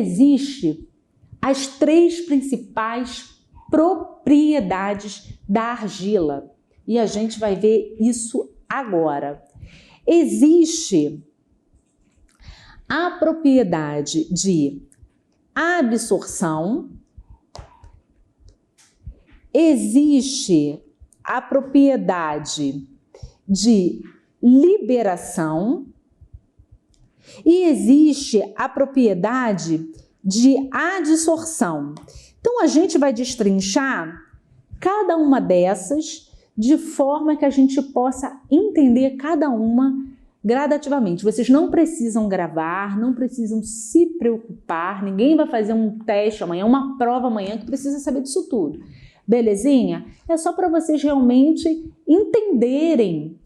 existem as três principais propriedades da argila. E a gente vai ver isso agora. Existe a propriedade de absorção, existe a propriedade de liberação e existe a propriedade de adsorção. Então, a gente vai destrinchar cada uma dessas de forma que a gente possa entender cada uma gradativamente. Vocês não precisam gravar, não precisam se preocupar, ninguém vai fazer um teste amanhã, uma prova amanhã que precisa saber disso tudo. Belezinha? É só para vocês realmente entenderem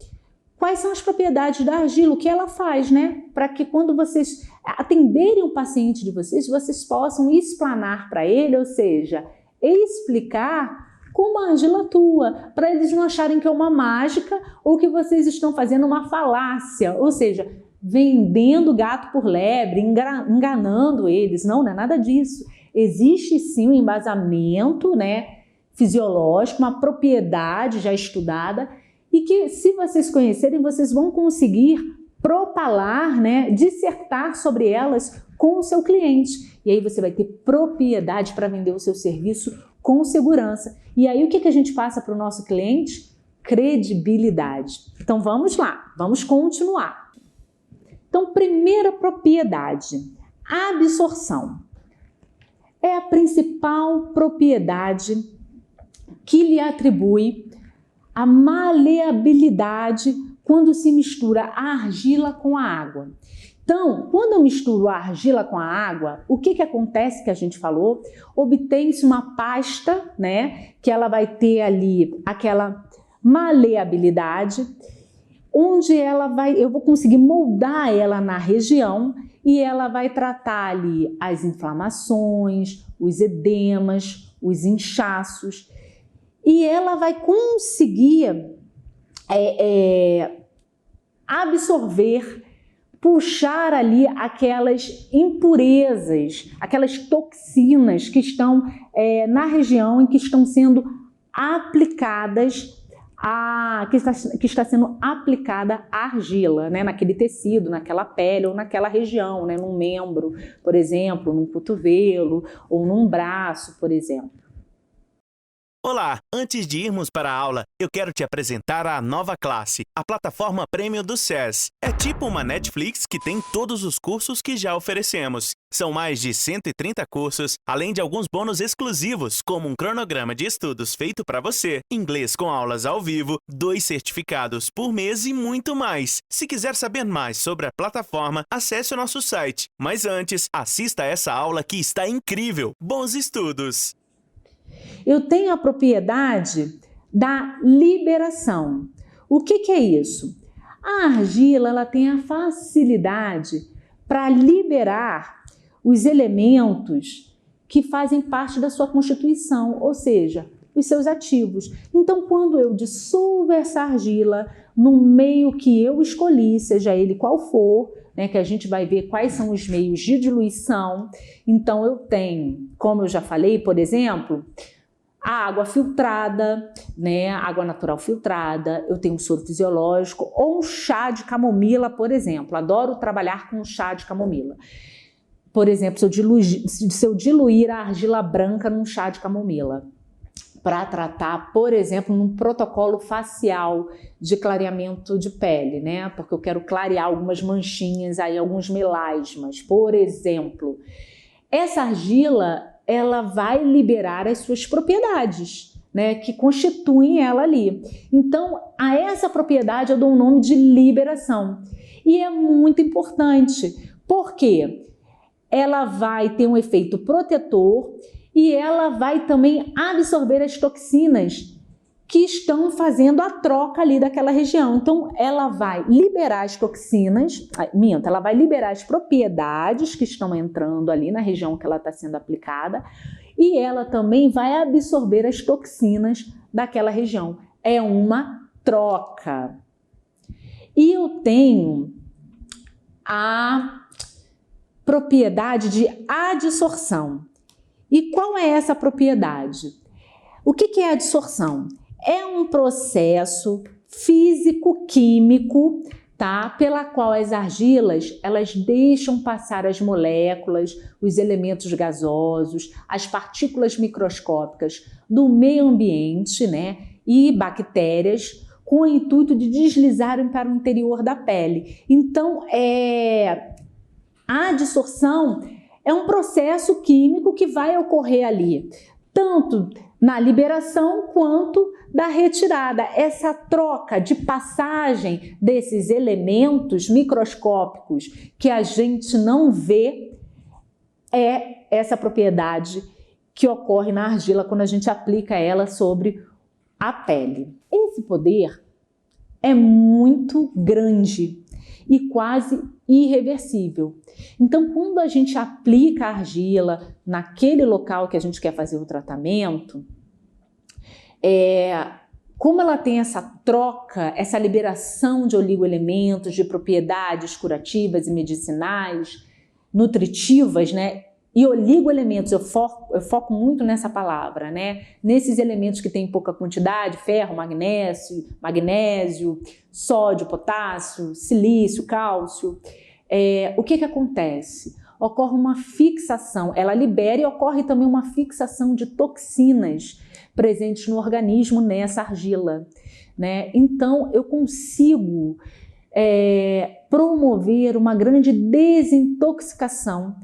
quais são as propriedades da argila, o que ela faz, né? Para que quando vocês atenderem o paciente de vocês, vocês possam explanar para ele, ou seja, explicar como a argila atua, para eles não acharem que é uma mágica ou que vocês estão fazendo uma falácia, ou seja, vendendo gato por lebre, enganando eles. Não, não é nada disso. Existe sim um embasamento, né, fisiológico, uma propriedade já estudada e que, se vocês conhecerem, vocês vão conseguir propalar, né, dissertar sobre elas com o seu cliente. E aí você vai ter propriedade para vender o seu serviço com segurança. E aí o que a gente passa para o nosso cliente? Credibilidade. Então vamos lá, vamos continuar. Então, primeira propriedade, absorção. É a principal propriedade que lhe atribui a maleabilidade quando se mistura a argila com a água. Então, quando eu misturo a argila com a água, o que acontece que a gente falou? Obtém-se uma pasta, né, que ela vai ter ali aquela maleabilidade, onde eu vou conseguir moldar ela na região e ela vai tratar ali as inflamações, os edemas, os inchaços, e ela vai conseguir absorver, puxar ali aquelas impurezas, aquelas toxinas que estão na região em que estão sendo aplicadas, que está sendo aplicada a argila, né, naquele tecido, naquela pele ou naquela região, né, num membro, por exemplo, num cotovelo ou num braço, por exemplo. Olá, antes de irmos para a aula, eu quero te apresentar a nova classe, a plataforma Premium do SES. É tipo uma Netflix que tem todos os cursos que já oferecemos. São mais de 130 cursos, além de alguns bônus exclusivos, como um cronograma de estudos feito para você, inglês com aulas ao vivo, 2 certificados por mês e muito mais. Se quiser saber mais sobre a plataforma, acesse o nosso site. Mas antes, assista a essa aula que está incrível. Bons estudos! Eu tenho a propriedade da liberação. O que é isso? A argila ela tem a facilidade para liberar os elementos que fazem parte da sua constituição, ou seja, os seus ativos. Então, quando eu dissolvo essa argila no meio que eu escolhi, seja ele qual for, né, que a gente vai ver quais são os meios de diluição. Então, eu tenho, como eu já falei, por exemplo, a água filtrada, né, água natural filtrada, eu tenho um soro fisiológico ou um chá de camomila, por exemplo. Adoro trabalhar com chá de camomila. Por exemplo, se eu diluir a argila branca num chá de camomila, para tratar, por exemplo, num protocolo facial de clareamento de pele, né? Porque eu quero clarear algumas manchinhas aí, alguns melasmas, por exemplo. Essa argila, ela vai liberar as suas propriedades, né, que constituem ela ali. Então, a essa propriedade eu dou um nome de liberação. E é muito importante, porque ela vai ter um efeito protetor e ela vai também absorver as toxinas que estão fazendo a troca ali daquela região. Então, ela vai liberar as toxinas, ela vai liberar as propriedades que estão entrando ali na região que ela está sendo aplicada e ela também vai absorver as toxinas daquela região. É uma troca. E eu tenho a propriedade de adsorção. E qual é essa propriedade? O que é a adsorção? É um processo físico-químico, tá? Pela qual as argilas, elas deixam passar as moléculas, os elementos gasosos, as partículas microscópicas do meio ambiente, né? E bactérias, com o intuito de deslizarem para o interior da pele. Então, a adsorção é um processo químico que vai ocorrer ali, tanto na liberação quanto da retirada. Essa troca de passagem desses elementos microscópicos que a gente não vê é essa propriedade que ocorre na argila quando a gente aplica ela sobre a pele. Esse poder é muito grande e quase irreversível. Então, quando a gente aplica a argila naquele local que a gente quer fazer o tratamento, como ela tem essa troca, essa liberação de oligoelementos, de propriedades curativas e medicinais, nutritivas, né? E oligoelementos, eu foco muito nessa palavra, né? Nesses elementos que têm pouca quantidade, ferro, magnésio, sódio, potássio, silício, cálcio. O que acontece? Ocorre uma fixação, ela libera e ocorre também uma fixação de toxinas presentes no organismo nessa argila, né? Então, eu consigo promover uma grande desintoxicação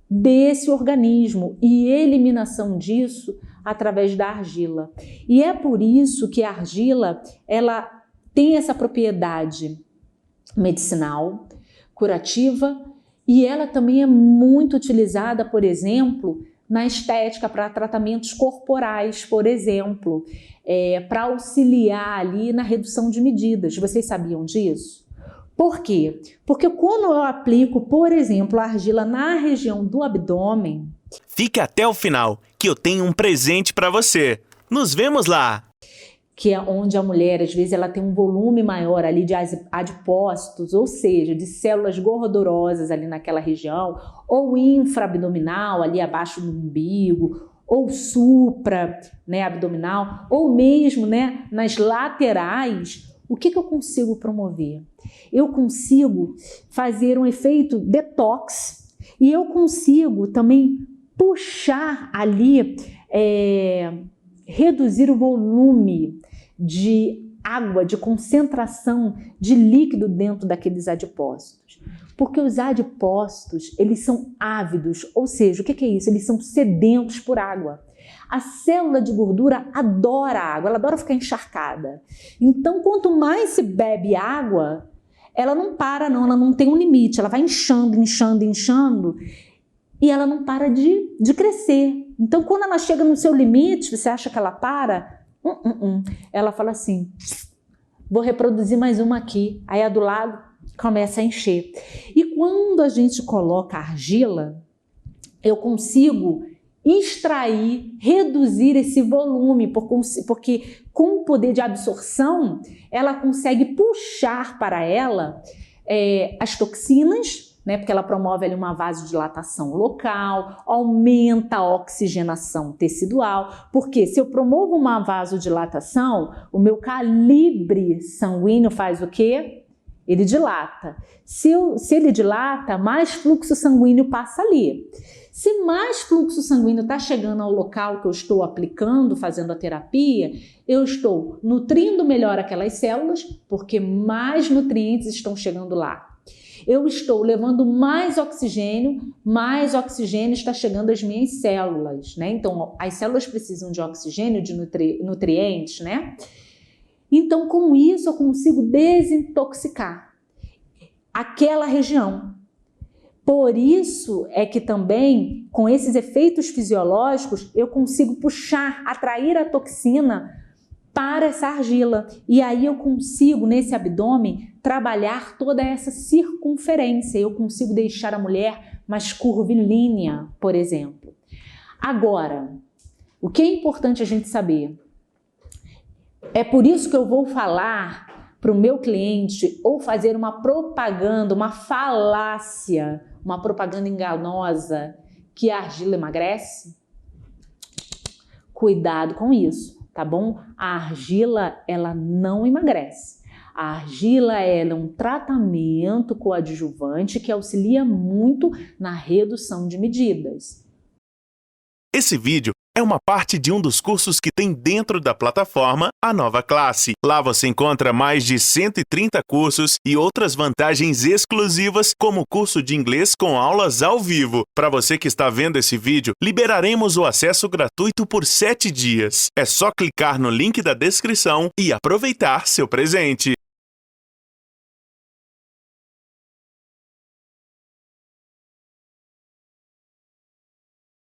desse organismo e eliminação disso através da argila. E é por isso que a argila, ela tem essa propriedade medicinal, curativa, e ela também é muito utilizada, por exemplo, na estética para tratamentos corporais, por exemplo, para auxiliar ali na redução de medidas. Vocês sabiam disso? Por quê? Porque quando eu aplico, por exemplo, a argila na região do abdômen... Fique até o final, que eu tenho um presente para você. Nos vemos lá! Que é onde a mulher, às vezes, ela tem um volume maior ali de adipócitos, ou seja, de células gordurosas ali naquela região, ou infraabdominal, ali abaixo do umbigo, ou supra, né, abdominal, ou mesmo, né, nas laterais. O que eu consigo promover? Eu consigo fazer um efeito detox e eu consigo também puxar ali, reduzir o volume de água, de concentração de líquido dentro daqueles adipócitos. Porque os adipócitos, eles são ávidos, ou seja, o que é isso? Eles são sedentos por água. A célula de gordura adora água, ela adora ficar encharcada. Então, quanto mais se bebe água, ela não para não, ela não tem um limite, ela vai inchando, inchando, inchando, e ela não para de crescer. Então, quando ela chega no seu limite, você acha que ela para? Ela fala assim, vou reproduzir mais uma aqui. Aí a do lado começa a encher. E quando a gente coloca argila, eu consigo extrair, reduzir esse volume, porque com o poder de absorção, ela consegue puxar para ela as toxinas, né, porque ela promove ali uma vasodilatação local, aumenta a oxigenação tecidual, porque se eu promovo uma vasodilatação, o meu calibre sanguíneo faz o quê? Ele dilata. Se ele dilata, mais fluxo sanguíneo passa ali. Se mais fluxo sanguíneo está chegando ao local que eu estou aplicando, fazendo a terapia, eu estou nutrindo melhor aquelas células, porque mais nutrientes estão chegando lá. Eu estou levando mais oxigênio está chegando às minhas células, né? Então, as células precisam de oxigênio, de nutrientes, né? Então, com isso, eu consigo desintoxicar aquela região. Por isso é que também, com esses efeitos fisiológicos, eu consigo puxar, atrair a toxina para essa argila. E aí eu consigo, nesse abdômen, trabalhar toda essa circunferência. Eu consigo deixar a mulher mais curvilínea, por exemplo. Agora, o que é importante a gente saber? É por isso que eu vou falar para o meu cliente ou fazer uma propaganda, uma falácia, uma propaganda enganosa que a argila emagrece? Cuidado com isso, tá bom? A argila, ela não emagrece. A argila é um tratamento coadjuvante que auxilia muito na redução de medidas. Esse vídeo é uma parte de um dos cursos que tem dentro da plataforma A Nova Classe. Lá você encontra mais de 130 cursos e outras vantagens exclusivas, como o curso de inglês com aulas ao vivo. Para você que está vendo esse vídeo, liberaremos o acesso gratuito por 7 dias. É só clicar no link da descrição e aproveitar seu presente.